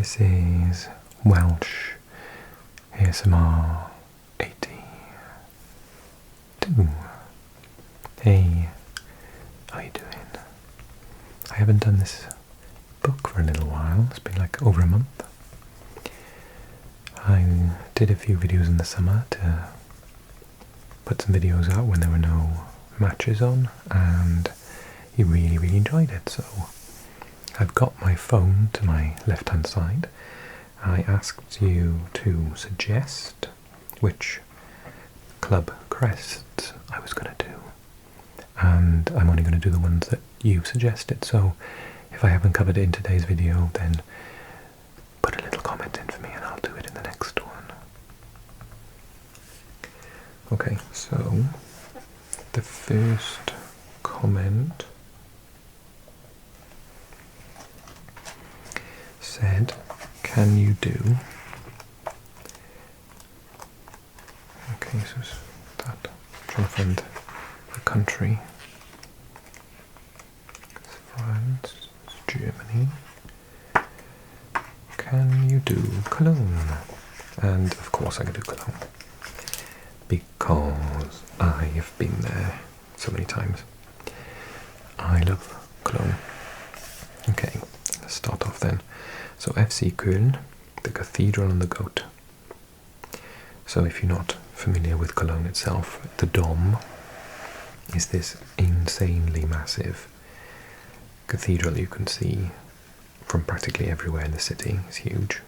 This is Welsh ASMR 82. Hey, how you doing? I haven't done this book for a little while. It's been like over a month. I did a few videos in the summer to put some videos out when there were no matches on, and you really enjoyed it. So I've got my phone to my left hand side. I asked you to suggest which club crests I was going to do, and I'm only going to do the ones that you suggested. So if I haven't covered it in today's video, then put a little comment in for me and I'll do it in the next one. Okay, so the first comment said, can you do... Okay, so it's that. I'm trying to find the country. It's France, it's Germany. Can you do Cologne? And of course I can do Cologne, because I have been there so many times. I love Cologne. Okay, let's start off then. So FC Köln, the cathedral and the goat. So if you're not familiar with Cologne itself, the Dom is this insanely massive cathedral you can see from practically everywhere in the city. It's huge.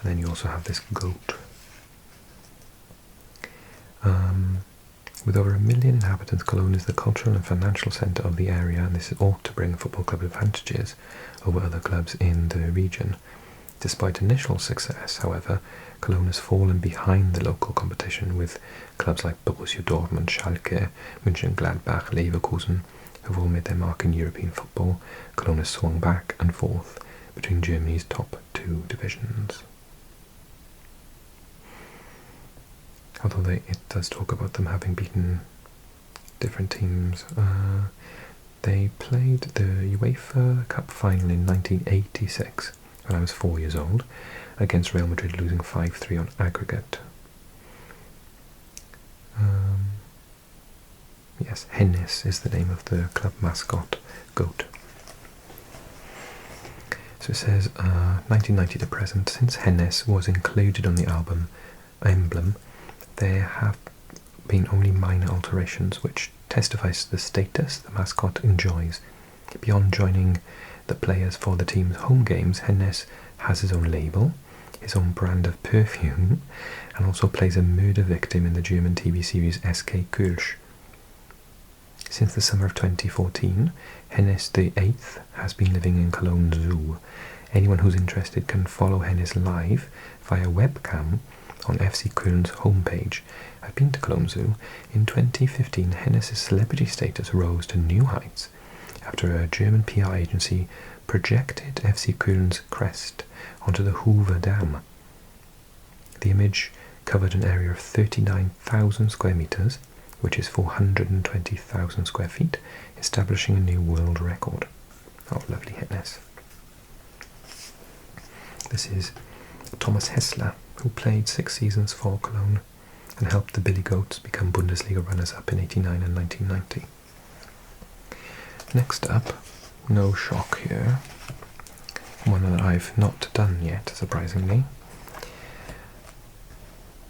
And then you also have this goat. With over 1 million inhabitants, Cologne is the cultural and financial centre of the area, and this ought to bring a football club advantages over other clubs in the region. Despite initial success, however, Cologne has fallen behind the local competition, with clubs like Borussia Dortmund, Schalke, Mönchengladbach, Leverkusen, who've all made their mark in European football. Cologne has swung back and forth between Germany's top two divisions. Although it does talk about them having beaten different teams. They played the UEFA Cup final in 1986, when I was 4 years old, against Real Madrid, losing 5-3 on aggregate. Yes, Hennes is the name of the club mascot, goat. So it says 1990 to present. Since Hennes was included on the album emblem, there have been only minor alterations, which testifies to the status the mascot enjoys. Beyond joining the players for the team's home games, Hennes has his own label, his own brand of perfume, and also plays a murder victim in the German TV series SK Kölsch. Since the summer of 2014, Hennes the 8th has been living in Cologne Zoo. Anyone who's interested can follow Hennes live via webcam on FC Köln's homepage. I've been to Cologne Zoo. In 2015, Hennes' celebrity status rose to new heights after a German PR agency projected FC Köln's crest onto the Hove Dam. The image covered an area of 39,000 square meters, which is 420,000 square feet, establishing a new world record. Oh, lovely Hennes. This is Thomas Hessler, who played 6 seasons for Cologne and helped the Billy Goats become Bundesliga runners-up in 1989 and 1990. Next up, no shock here, one that I've not done yet, surprisingly.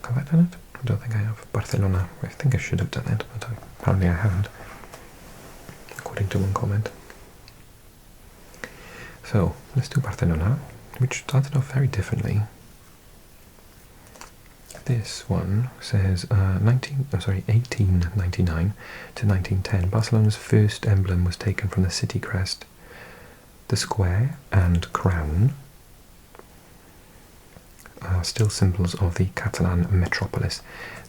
Have I done it? I don't think I have. Barcelona. I think I should have done it, but apparently I haven't, according to one comment. So, let's do Barcelona, which started off very differently. This one says 1899 to 1910. Barcelona's first emblem was taken from the city crest. The square and crown are still symbols of the Catalan metropolis.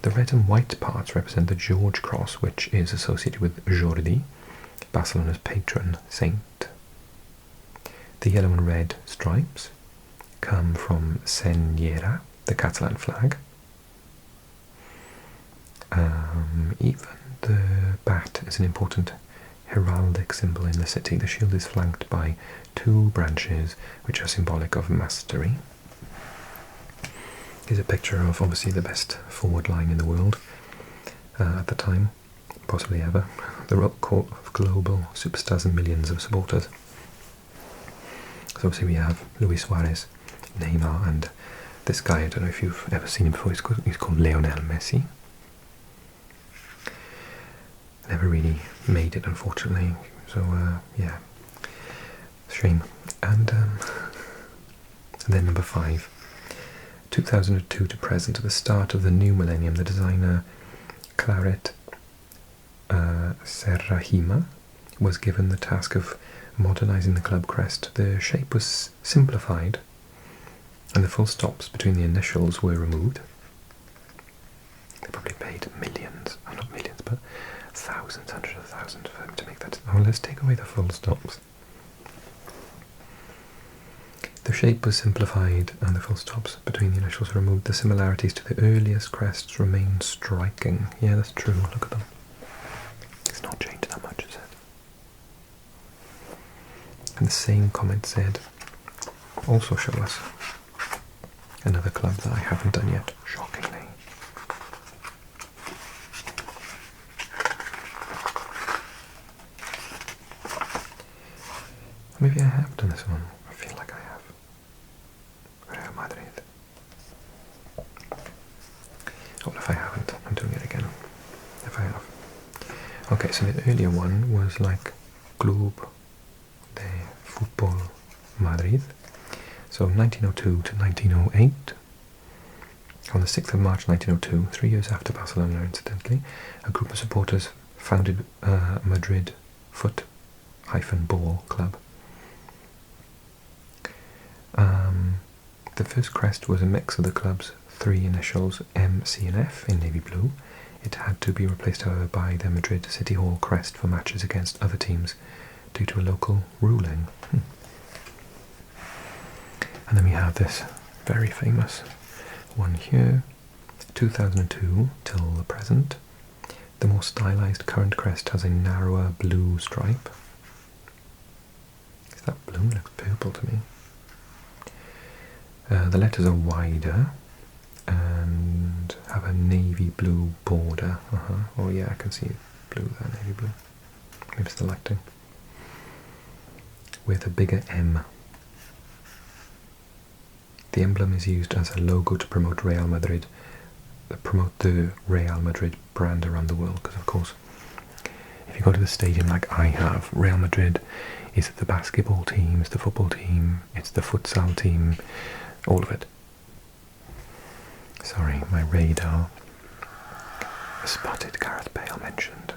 The red and white parts represent the George cross, which is associated with Jordi, Barcelona's patron saint. The yellow and red stripes come from Senyera, the Catalan flag. Even the bat is an important heraldic symbol in the city. The shield is flanked by 2 branches, which are symbolic of mastery. Here's a picture of obviously the best forward line in the world at the time, possibly ever. The rock court of global superstars and millions of supporters. So obviously we have Luis Suarez, Neymar, and this guy, I don't know if you've ever seen him before, he's called Lionel Messi. Never really made it, unfortunately, so yeah, shame. And then number 5, 2002 to present, at the start of the new millennium, the designer Claret Serrahima was given the task of modernizing the club crest. The shape was simplified and the full stops between the initials were removed. They probably paid millions, oh, not millions, but thousands, hundreds of thousands for them to make that. Oh, let's take away the full stops. The shape was simplified and the full stops between the initials were removed. The similarities to the earliest crests remain striking. Yeah, that's true, look at them. It's not changed that much, is it? And the same comment said, also show us another club that I haven't done yet, shockingly. Maybe I have done this one. I feel like I have. Real Madrid. Oh, if I haven't, I'm doing it again. If I have. Okay, so the earlier one was like Club de Football Madrid. So 1902 to 1908. On the 6th of March 1902, 3 years after Barcelona, incidentally, a group of supporters founded Madrid Foot-Ball Club. The first crest was a mix of the club's 3 initials, M, C and F, in navy blue. It had to be replaced, however, by the Madrid City Hall crest for matches against other teams due to a local ruling. And then we have this very famous one here, 2002 till the present. The more stylized current crest has a narrower blue stripe. Is that blue? It looks purple to me. The letters are wider and have a navy blue border. Oh yeah, I can see blue there, navy blue. Maybe it's the lighting. With a bigger M. The emblem is used as a logo to promote Real Madrid, promote the Real Madrid brand around the world, because of course, if you go to the stadium like I have, Real Madrid is the basketball team, it's the football team, it's the futsal team, all of it. Sorry, my radar has spotted Gareth Bale mentioned.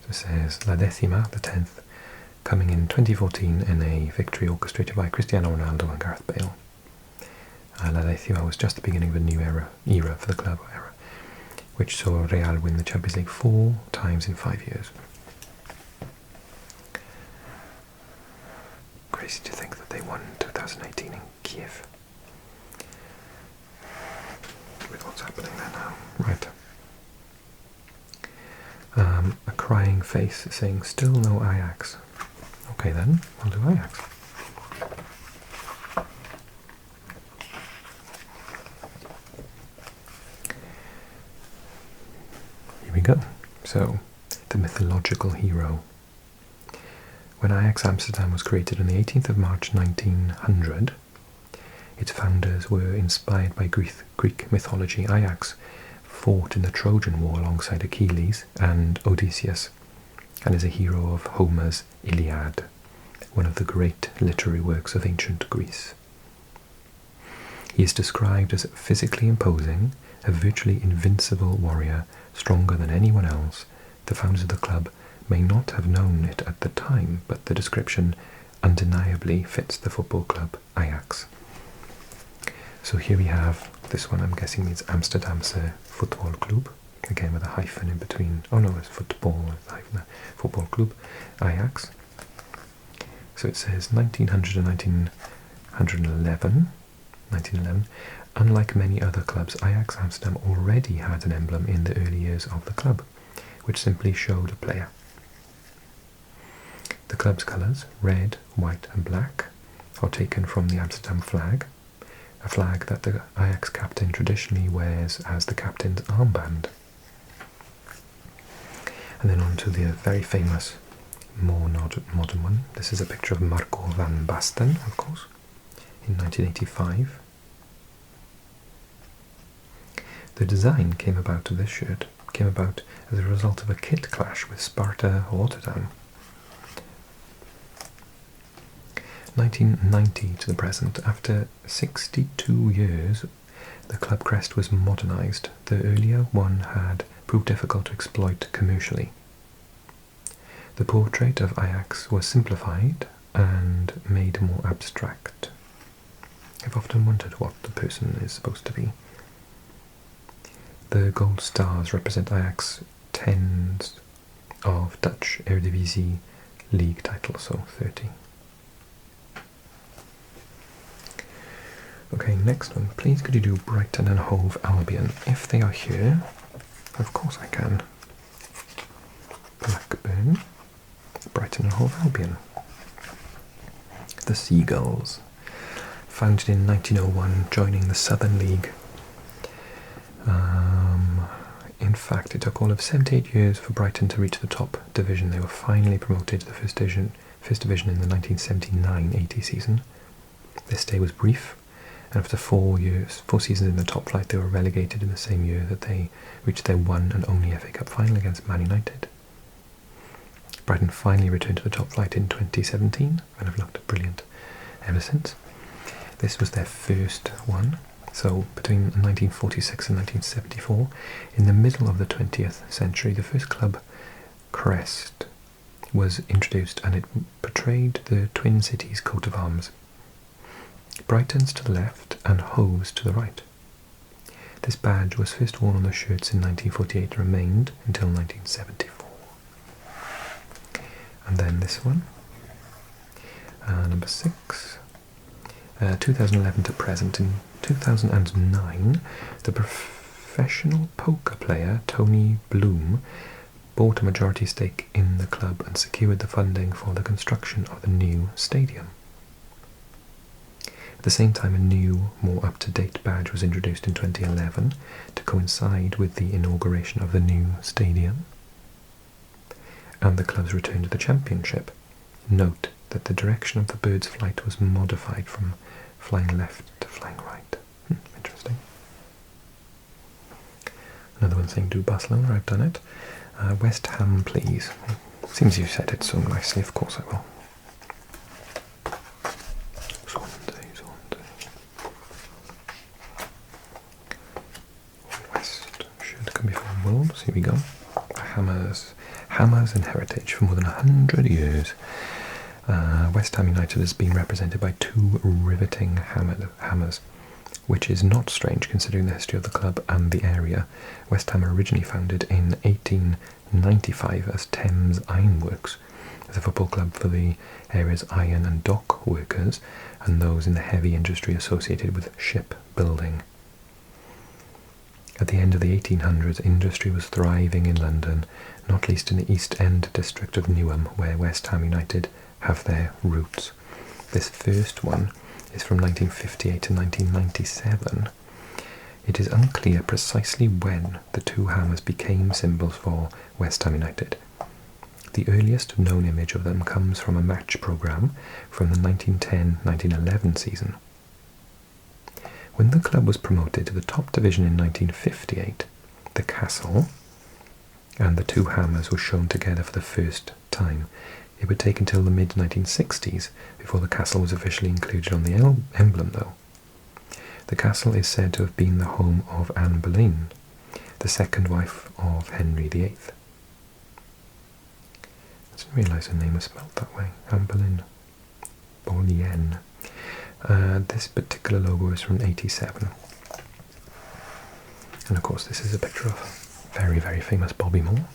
So it says La Décima, the 10th, coming in 2014 in a victory orchestrated by Cristiano Ronaldo and Gareth Bale. La Décima was just the beginning of a new era for the club, which saw Real win the Champions League 4 times in 5 years. Crazy to think that they won 2018 in Kiev. With what's happening there now. Right. A crying face saying, still no Ajax. Okay then, we'll do Ajax. Here we go. So, the mythological hero. When Ajax Amsterdam was created on the 18th of March 1900, its founders were inspired by Greek mythology. Ajax fought in the Trojan War alongside Achilles and Odysseus, and is a hero of Homer's Iliad, one of the great literary works of ancient Greece. He is described as physically imposing, a virtually invincible warrior, stronger than anyone else. The founders of the club may not have known it at the time, but the description undeniably fits the football club Ajax. So here we have, this one I'm guessing means Amsterdamse Football Club, again with a hyphen in between. Oh no, it's football, Football Club Ajax. So it says 1900 to 1911. Unlike many other clubs, Ajax Amsterdam already had an emblem in the early years of the club, which simply showed a player. The club's colours, red, white and black, are taken from the Amsterdam flag, a flag that the Ajax captain traditionally wears as the captain's armband. And then on to the very famous, more modern one. This is a picture of Marco van Basten, of course, in 1985. The design came about of this shirt came about as a result of a kit clash with Sparta Rotterdam. 1990 to the present, after 62 years, the club crest was modernised. The earlier one had proved difficult to exploit commercially. The portrait of Ajax was simplified and made more abstract. I've often wondered what the person is supposed to be. The gold stars represent Ajax 10s of Dutch Eredivisie league titles, so 30. Okay, next one. Please could you do Brighton and Hove Albion? If they are here, of course I can. Blackburn, Brighton and Hove Albion. The Seagulls, founded in 1901, joining the Southern League. In fact, it took all of 78 years for Brighton to reach the top division. They were finally promoted to the first division in the 1979-80 season. This stay was brief, and after 4 seasons in the top flight, they were relegated in the same year that they reached their one and only FA Cup final against Man United. Brighton finally returned to the top flight in 2017 and have looked brilliant ever since. This was their first one. So between 1946 and 1974, in the middle of the 20th century, the first club crest was introduced, and it portrayed the Twin Cities coat of arms. Brighton's to the left and Hove's to the right. This badge was first worn on the shirts in 1948 and remained until 1974. And then this one, number 6, 2011 to present. In 2009, the professional poker player Tony Bloom bought a majority stake in the club and secured the funding for the construction of the new stadium. At the same time, a new, more up-to-date badge was introduced in 2011 to coincide with the inauguration of the new stadium and the club's return to the Championship. Note that the direction of the bird's flight was modified from flying left to flying right. Interesting. Another one saying do Barcelona, I've done it. West Ham, please. Seems you said it so nicely, of course I will. West should come before Wolves, here we go. Hammers and heritage for more than 100 years. West Ham United has been represented by 2 riveting hammers, which is not strange considering the history of the club and the area. West Ham originally founded in 1895 as Thames Ironworks, as a football club for the area's iron and dock workers and those in the heavy industry associated with shipbuilding. At the end of the 1800s, industry was thriving in London, not least in the East End district of Newham, where West Ham United have their roots. This first one is from 1958 to 1997. It is unclear precisely when the 2 hammers became symbols for West Ham United. The earliest known image of them comes from a match programme from the 1910-1911 season. When the club was promoted to the top division in 1958, the castle and the 2 hammers were shown together for the first time. It would take until the mid-1960s before the castle was officially included on the emblem, though. The castle is said to have been the home of Anne Boleyn, the second wife of Henry VIII. I didn't realise her name was spelled that way, Anne Boleyn. Boleyn. This particular logo is from 87. And of course this is a picture of very, very famous Bobby Moore.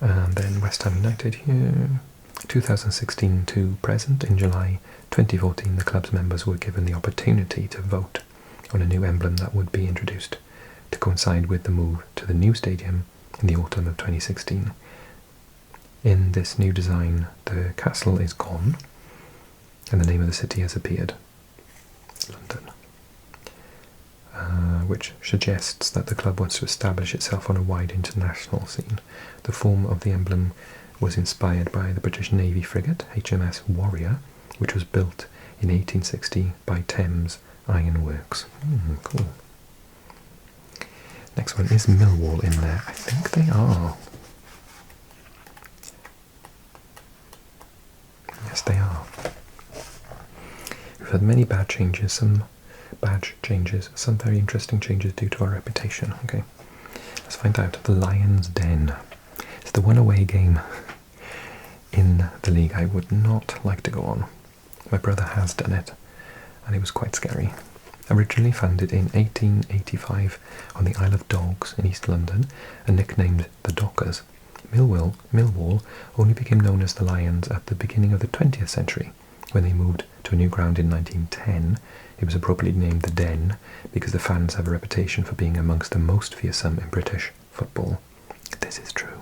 And then West Ham United here, 2016 to present. In July 2014, the club's members were given the opportunity to vote on a new emblem that would be introduced to coincide with the move to the new stadium in the autumn of 2016. In this new design, the castle is gone, and the name of the city has appeared, London, which suggests that the club wants to establish itself on a wide international scene. The form of the emblem was inspired by the British Navy frigate HMS Warrior, which was built in 1860 by Thames Iron Works. Cool. Next one, is Millwall in there? I think they are. Yes, they are. We've had many badge changes, some very interesting changes due to our reputation. Okay, let's find out. The Lions' Den. It's the one away game in the league I would not like to go on. My brother has done it, and it was quite scary. Originally founded in 1885 on the Isle of Dogs in East London and nicknamed the Dockers, Millwall only became known as the Lions at the beginning of the 20th century. When they moved to a new ground in 1910, it was appropriately named the Den because the fans have a reputation for being amongst the most fearsome in British football. This is true.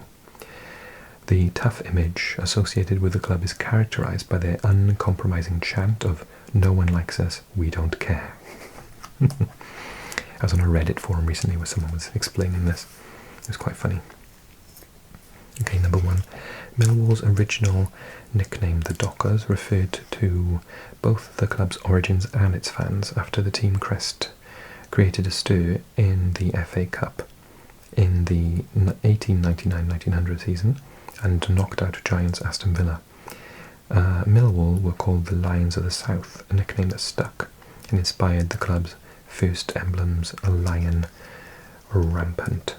The tough image associated with the club is characterised by their uncompromising chant of "No one likes us, we don't care." I was on a Reddit forum recently where someone was explaining this. It was quite funny. Okay, number one. Millwall's original nickname, the Dockers, referred to both the club's origins and its fans after the team crest created a stir in the FA Cup in the 1899-1900 season and knocked out giants Aston Villa. Millwall were called the Lions of the South, a nickname that stuck and inspired the club's first emblems, a lion rampant.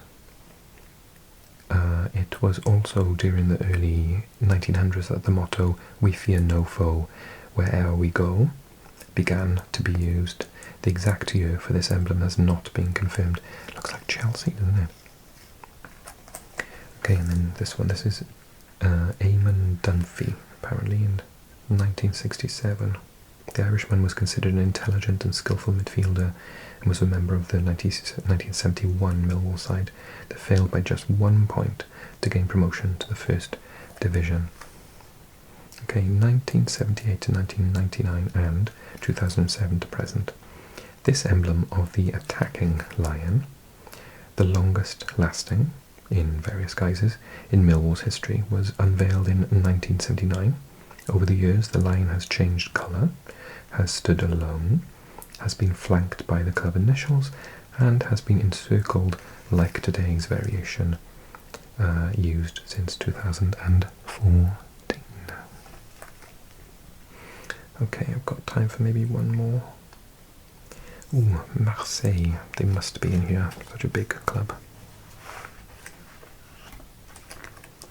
It was also during the early 1900s that the motto "We fear no foe, wherever we go" began to be used. The exact year for this emblem has not been confirmed. Looks like Chelsea, doesn't it? Okay, and then this one. This is Eamon Dunphy, apparently in 1967. The Irishman was considered an intelligent and skillful midfielder and was a member of the 1971 Millwall side that failed by just 1 point to gain promotion to the First Division. Okay, 1978 to 1999 and 2007 to present. This emblem of the attacking lion, the longest lasting in various guises in Millwall's history, was unveiled in 1979. Over the years, the lion has changed colour, has stood alone, has been flanked by the club initials, and has been encircled like today's variation, used since 2014. Okay, I've got time for maybe one more. Ooh, Marseille. They must be in here. Such a big club.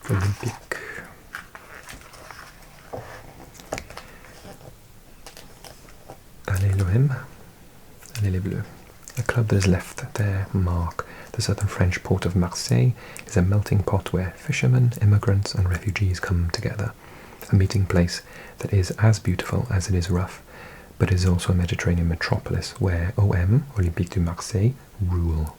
Olympique. Allez l'OM, allez les Bleus. A club that has left their mark. The southern French port of Marseille is a melting pot where fishermen, immigrants and refugees come together. A meeting place that is as beautiful as it is rough, but is also a Mediterranean metropolis where OM, Olympique de Marseille, rule.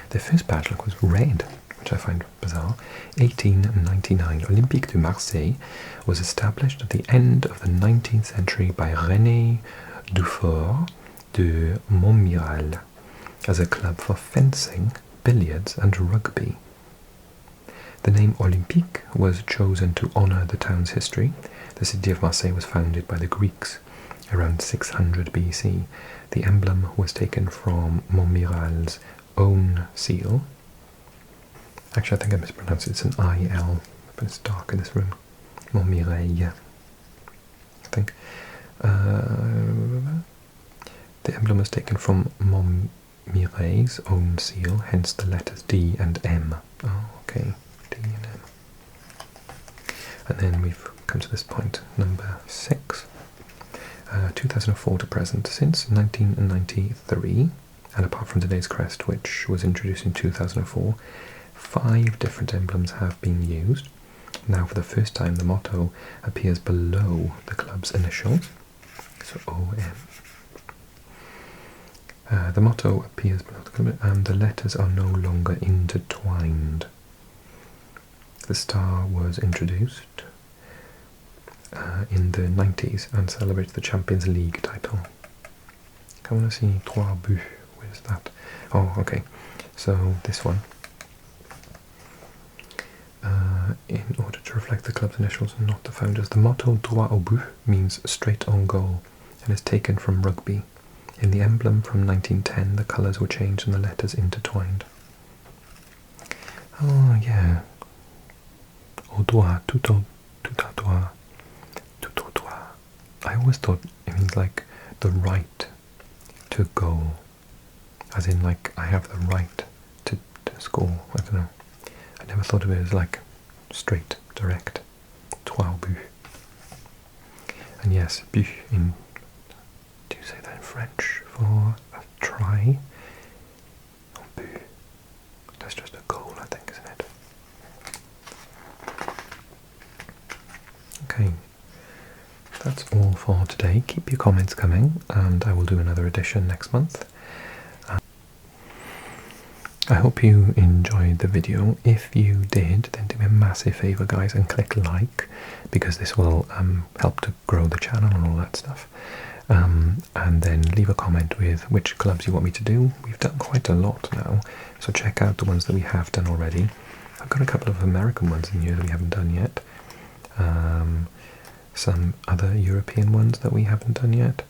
Their first badge look was red, which I find bizarre. 1899, Olympique de Marseille was established at the end of the 19th century by René Dufour de Montmirail as a club for fencing, billiards and rugby. The name Olympique was chosen to honour the town's history. The city of Marseille was founded by the Greeks around 600 BC. The emblem was taken from Montmirail's own seal. Actually, I think I mispronounced it. It's an I-L, but it's dark in this room. Montmirail, I think. The emblem was taken from Montmirail's own seal, hence the letters D and M. Oh, okay, D and M. And then we've come to this point, number 6. 2004 to present, since 1993, and apart from today's crest, which was introduced in 2004, 5 different emblems have been used. Now, for the first time, the motto appears below the club's initials, so OM. The motto appears below the club, and the letters are no longer intertwined. the star was introduced in the 90s and celebrates the Champions League title. I want to see Trois Buts. Where's that? Oh, okay. So this one. In order to reflect the club's initials and not the founders, the motto Droit au but means straight on goal and is taken from rugby. In the emblem from 1910, the colours were changed and the letters intertwined. Oh, yeah. Au droit, tout à droit, tout au droit. I always thought it means like the right to goal. As in, like, I have the right to score. I don't know. I never thought of it as like straight, direct. Trois buts. And yes, but in. Do you say that in French for a try? Or but? That's just a goal, I think, isn't it? Okay. That's all for today. Keep your comments coming, and I will do another edition next month. I hope you enjoyed the video. If you did, then do me a massive favour, guys, and click like, because this will help to grow the channel and all that stuff. And then leave a comment with which clubs you want me to do. We've done quite a lot now, so check out the ones that we have done already. I've got a couple of American ones in here that we haven't done yet. Some other European ones that we haven't done yet.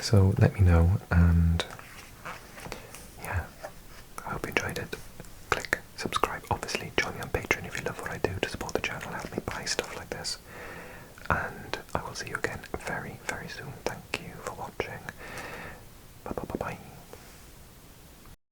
So let me know, and yeah, I hope you enjoyed it. Click subscribe.